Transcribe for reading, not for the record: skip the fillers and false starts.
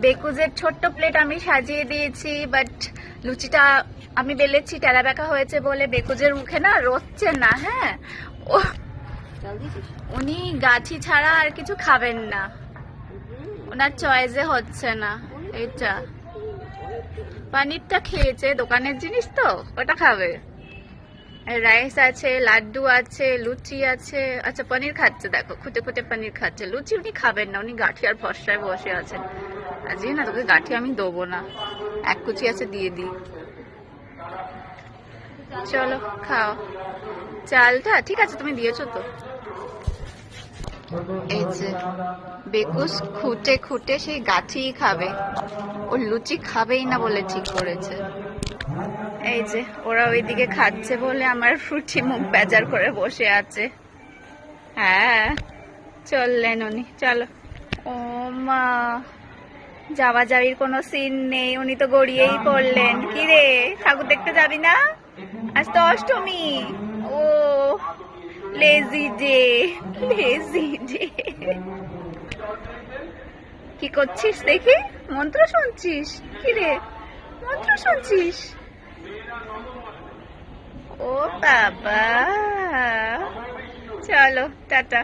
বেকুজের ছোট্ট প্লেট আমি সাজিয়ে দিয়েছি, বাট লুচিটা আমি বেলেছি টেরা বেঁকা হয়েছে বলে বেকুজের মুখে না রোচ্ছে না। হ্যাঁ, ও উনি গাছি ছাড়া আর কিছু খাবেন না, ওনার চয়েসে হচ্ছে না। এটা পনিরটা খেয়েছে, দোকানের জিনিস তো ওটা খাবে। রাইস আছে, লাড্ডু আছে, লুচি আছে। আচ্ছা পনির খাচ্ছে, দেখো খুঁটে খুঁটে পনির খাচ্ছে। লুচি উনি খাবেন না, উনি গাঠি আর ফর্সায় বসে আছেন। আজকে না তোকে গাঠি আমি দেবো না, এক কুচি আছে দিয়ে দিই। চলো খাও চালটা, ঠিক আছে তুমি দিয়েছো তো। এই যে বেকুস খুঁটে খুঁটে সেই গাঠি খাবে, ও লুচি খাবেই না বলে ঠিক করেছে। এই যে ওরা ওইদিকে খাচ্ছে বলে আমার ফ্রুটি মুখ বেজার করে বসে আছে। হ্যাঁ চললেন উনি, চলো। ও মা, যাওয়া যাওয়ির কোনো সিন নেই, উনি তো গড়িয়েই পড়লেন। কি রে, ঠাকুর দেখতে যাবি না? আজ তো অষ্টমী। ও লেজি ডে, লেজি ডে। কি করছিস দেখি? মন্ত্র শুনছিস? কি রে, মন্ত্র শুনছিস? ও বাবা, চলো টাটা।